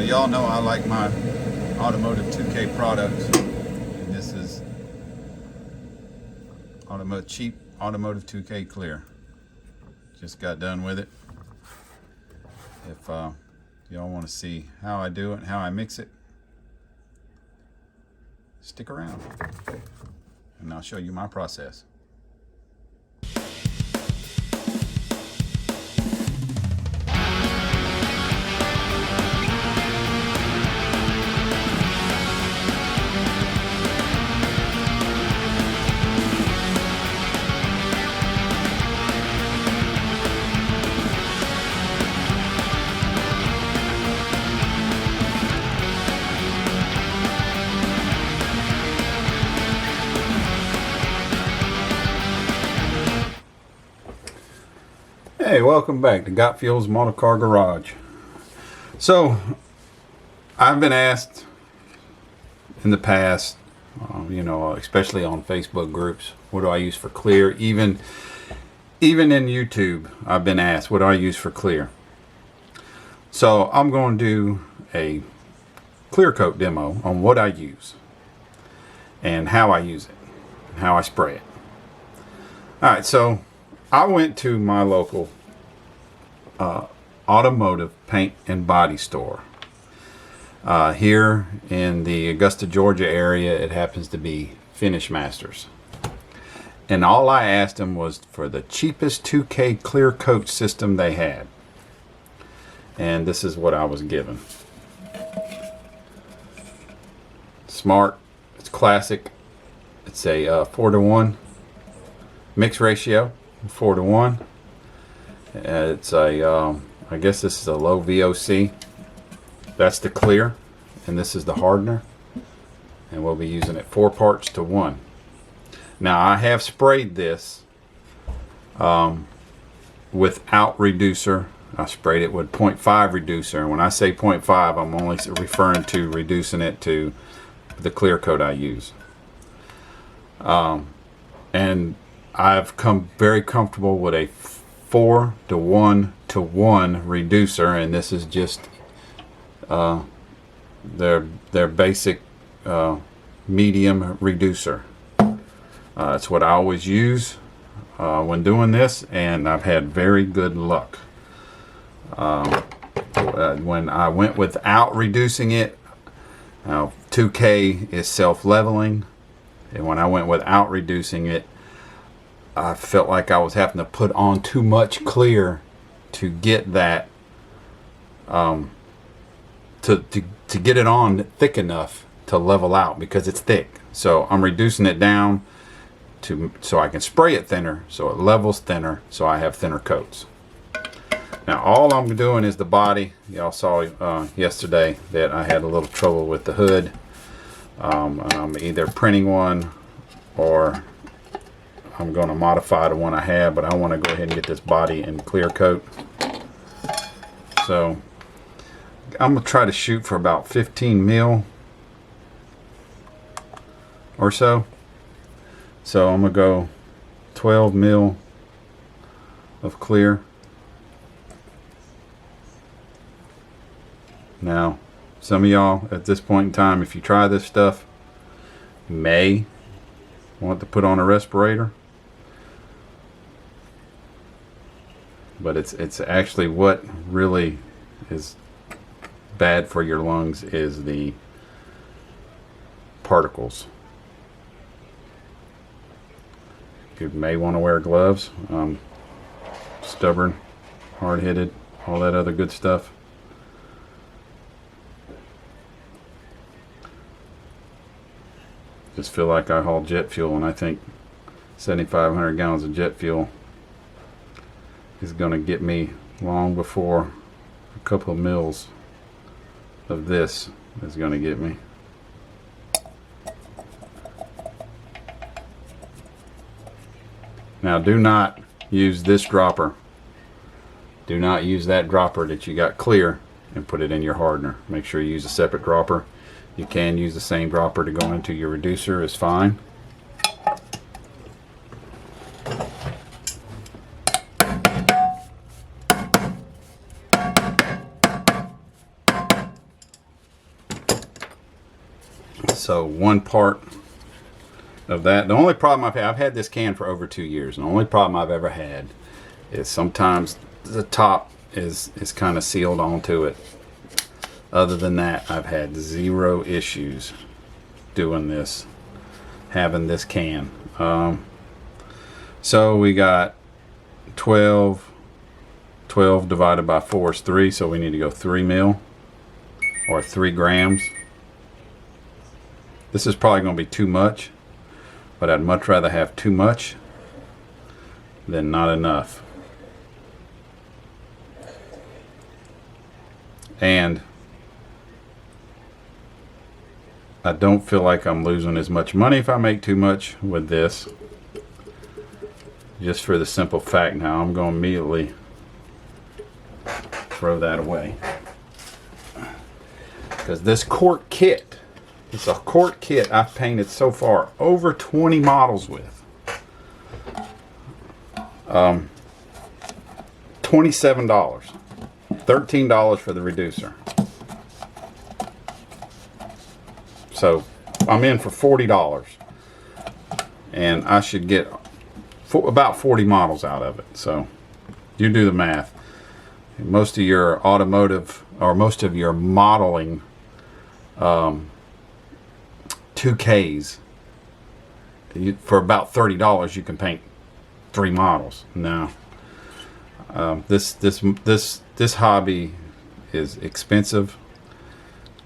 y'all know I like my Automotive 2K products, and this is cheap Automotive 2K clear. Just got done with it. If y'all want to see how I do it and how I mix it, stick around and I'll show you my process. Hey, welcome back to Got Fuel's Motor Car Garage. So, I've been asked in the past, especially on Facebook groups, what do I use for clear? Even in YouTube, I've been asked, what do I use for clear? So, I'm going to do a clear coat demo on what I use and how I use it, and how I spray it. Alright, so I went to my local automotive paint and body store. Here in the Augusta, Georgia area, it happens to be Finish Masters. And all I asked them was for the cheapest 2K clear coat system they had. And this is what I was given. Smart, it's classic. It's a 4-to-1 mix ratio, 4-to-1. It's a, I guess this is a low VOC. That's the clear, and this is the hardener. And we'll be using it 4 parts to 1. Now I have sprayed this without reducer. I sprayed it with 0.5 reducer. And when I say 0.5, I'm only referring to reducing it to the clear coat I use. And I've come very comfortable with a 4-to-1 reducer, and this is just their basic medium reducer. It's what I always use when doing this, and I've had very good luck. When I went without reducing it, 2K is self-leveling, and when I went without reducing it, I felt like I was having to put on too much clear to get that to get it on thick enough to level out, because it's thick. So I'm reducing it down so I can spray it thinner, so it levels thinner, so I have thinner coats. Now all I'm doing is the body. Y'all saw yesterday that I had a little trouble with the hood. I'm either printing one or I'm going to modify the one I have, but I want to go ahead and get this body in clear coat. So I'm going to try to shoot for about 15 mil or so. So I'm going to go 12 mil of clear. Now, some of y'all at this point in time, if you try this stuff, may want to put on a respirator. But it's actually what really is bad for your lungs is the particles. You may want to wear gloves. Stubborn, hard-headed, all that other good stuff. Just feel like I haul jet fuel, and I think 7,500 gallons of jet fuel is going to get me long before a couple of mils of this is going to get me. Now do not use this dropper. Do not use that dropper that you got clear and put it in your hardener. Make sure you use a separate dropper. You can use the same dropper to go into your reducer, is fine. So one part of that. The only problem I've had this can for over 2 years. And the only problem I've ever had is sometimes the top is kind of sealed onto it. Other than that, I've had zero issues doing this, having this can. So we got 12 divided by 4 is 3, so we need to go 3 mil or 3 grams. This is probably going to be too much, but I'd much rather have too much than not enough. And I don't feel like I'm losing as much money if I make too much with this, just for the simple fact now I'm going to immediately throw that away, because this quart kit, it's a quart kit I've painted so far over 20 models with. $27, $13 for the reducer. So I'm in for $40, and I should get about 40 models out of it. So you do the math. Most of your automotive, or most of your modeling 2Ks, for about $30 you can paint 3 models. Now this hobby is expensive.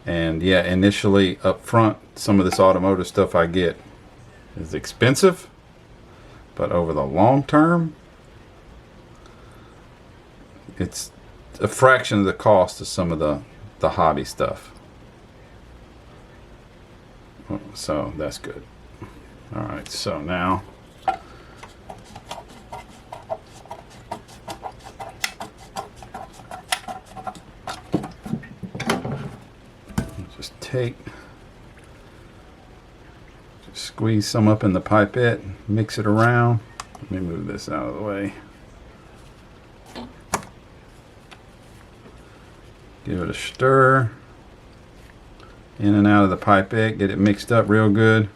And yeah, initially up front, some of this automotive stuff I get is expensive, but over the long term, it's a fraction of the cost of some of the hobby stuff. So that's good. All right, so now just squeeze some up in the pipette, mix it around. Let me move this out of the way. Give it a stir in and out of the pipette, get it mixed up real good.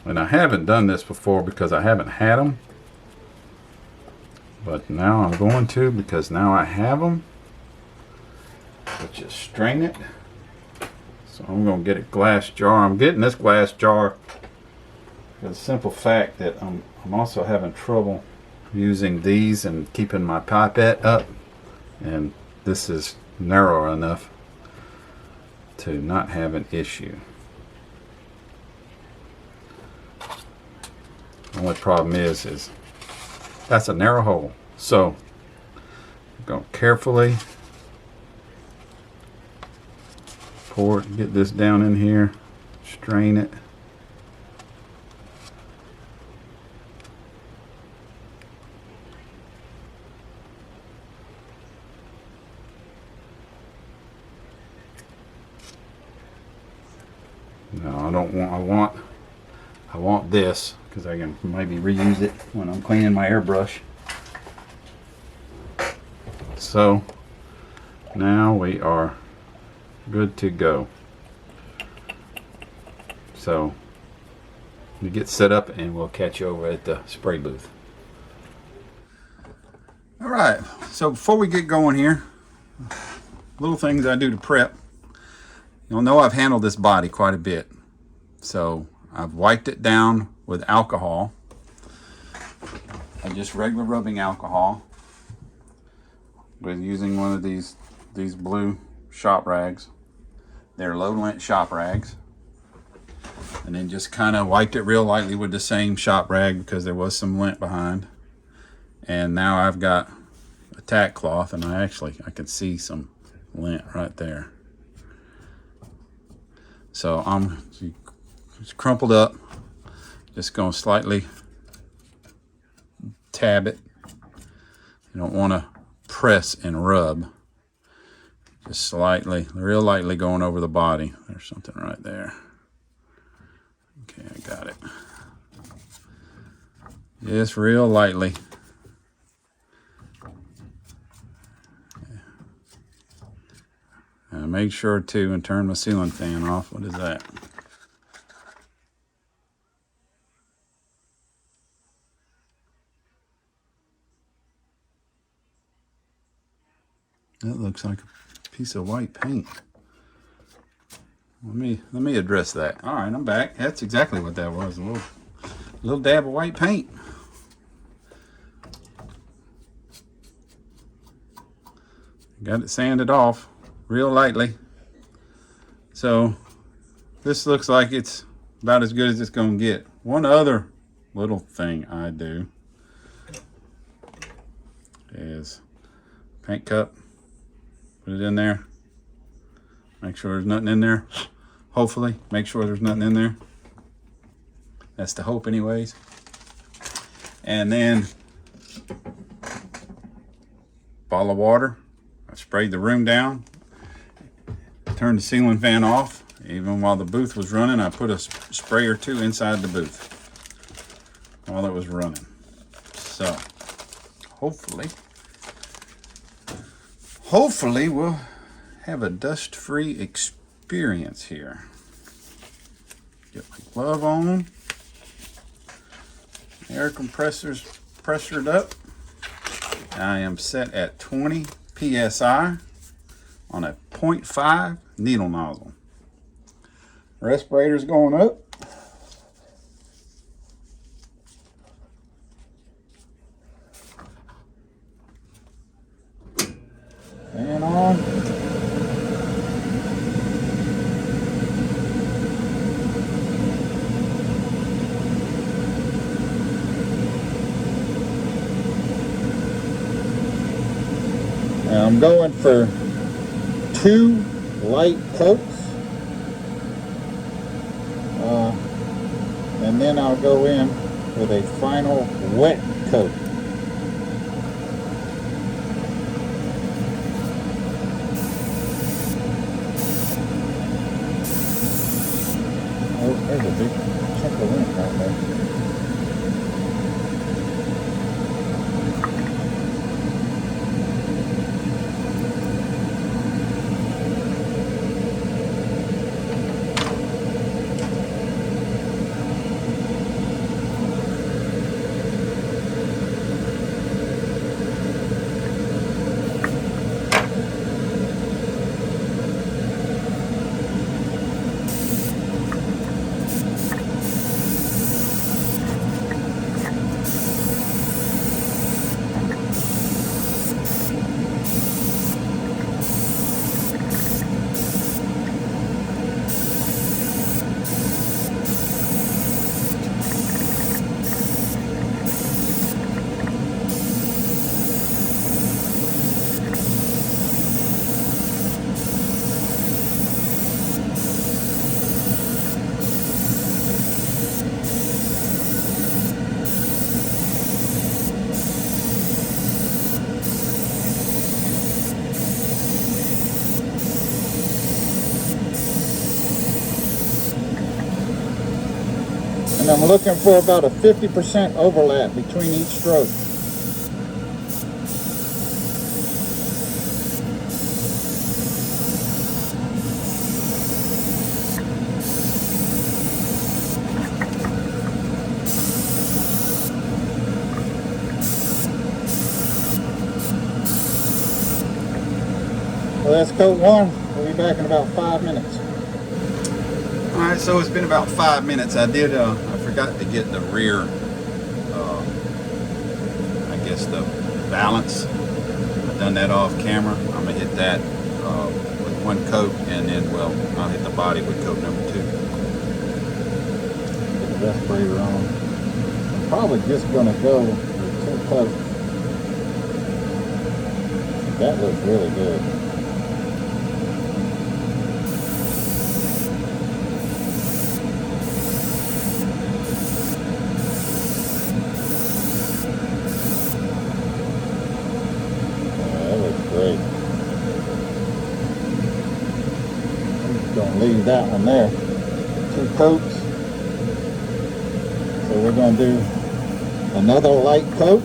And I haven't done this before because I haven't had them. But now I'm going to, because now I have them. Let's just strain it. So I'm going to get a glass jar. I'm getting this glass jar for the simple fact that I'm also having trouble using these and keeping my pipette up. And this is narrow enough to not have an issue. The only problem is that's a narrow hole. So I'm going to carefully pour it, get this down in here, strain it. No, I don't want, I want this, because I can maybe reuse it when I'm cleaning my airbrush. So now we are good to go. So we get set up and we'll catch you over at the spray booth. All right, so before we get going here, little things I do to prep. You'll know I've handled this body quite a bit. So I've wiped it down with alcohol, and just regular rubbing alcohol, with using one of these blue shop rags. They're low lint shop rags. And then just kind of wiped it real lightly with the same shop rag because there was some lint behind. And now I've got a tack cloth, and I can see some lint right there. So I'm just crumpled up, just going to slightly tab it. You don't want to press and rub, just slightly, real lightly going over the body. There's something right there. Okay, I got it. Just real lightly made sure to and turned my ceiling fan off. What is that? That looks like a piece of white paint. Let me address that. All right, I'm back. That's exactly what that was. A little dab of white paint. Got it sanded off real lightly. So this looks like it's about as good as it's going to get. One other little thing I do is paint cup, put it in there, make sure there's nothing in there. Hopefully, make sure there's nothing in there. That's the hope anyways. And then bottle of water. I sprayed the room down, turned the ceiling fan off. Even while the booth was running, I put a spray or two inside the booth while it was running. So hopefully we'll have a dust-free experience here. Get my glove on. Air compressor's pressured up. I am set at 20 psi on a 0.5 needle nozzle. Respirator's going up. Fan on. Now I'm going for 2 light coats. And then I'll go in with a final wet coat. Oh, there's a big chunk of lint right there. And I'm looking for about a 50% overlap between each stroke. Well, that's coat 1. We'll be back in about 5 minutes. All right, so it's been about 5 minutes. I forgot to get the rear, I guess the balance. I've done that off camera. I'm gonna hit that with 1 coat, and then, well, I'll hit the body with coat number 2. Get the respirator on. I'm probably just gonna go with 2 coats. That looks really good. Great. I'm just going to leave that one there. 2 coats. So we're going to do another light coat.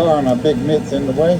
Sorry, my big mitt's in the way.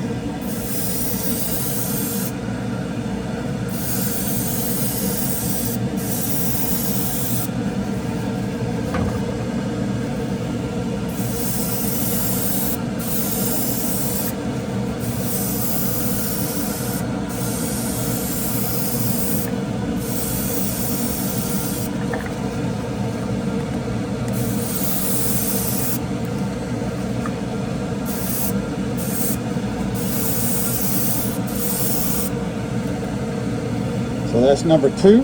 So that's number 2,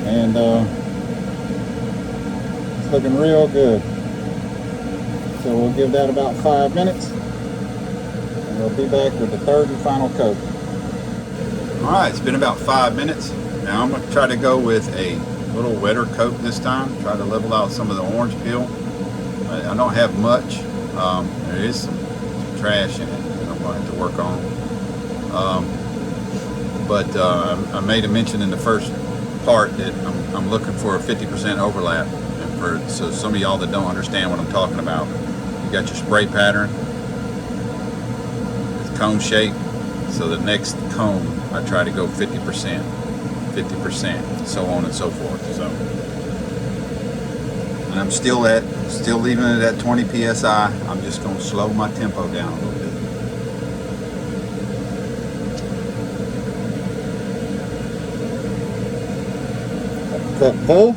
and it's looking real good. So we'll give that about 5 minutes, and we'll be back with the 3rd and final coat. Alright, it's been about 5 minutes. Now I'm going to try to go with a little wetter coat this time, try to level out some of the orange peel. I don't have much. There is some trash in it that I'm going to have to work on. But I made a mention in the first part that I'm looking for a 50% overlap. And so some of y'all that don't understand what I'm talking about, you got your spray pattern, it's cone shape. So the next cone, I try to go 50%, 50%, so on and so forth. So, and I'm still leaving it at 20 psi. I'm just going to slow my tempo down a little bit. Cut full.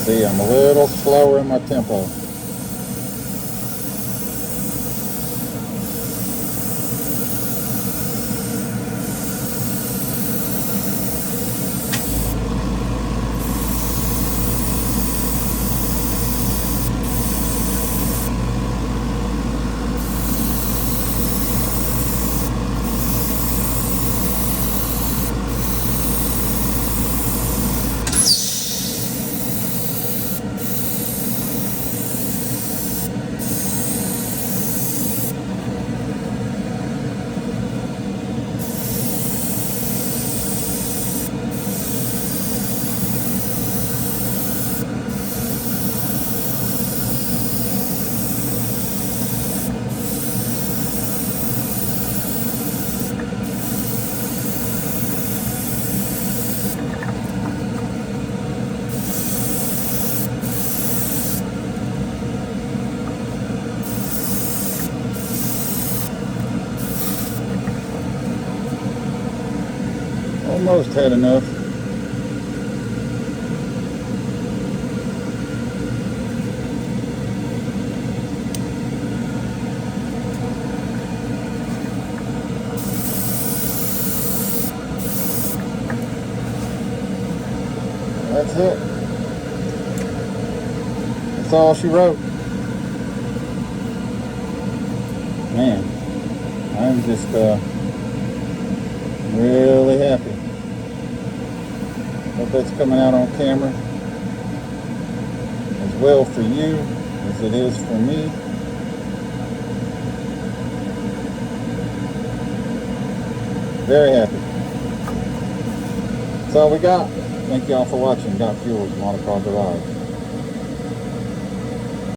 See, I'm a little slower in my tempo. Almost had enough. That's it. That's all she wrote. Man, I'm just really happy. Hope that's coming out on camera as well for you as it is for me. Very happy. That's all we got. Thank y'all for watching Got Fuels Motor Car Garage.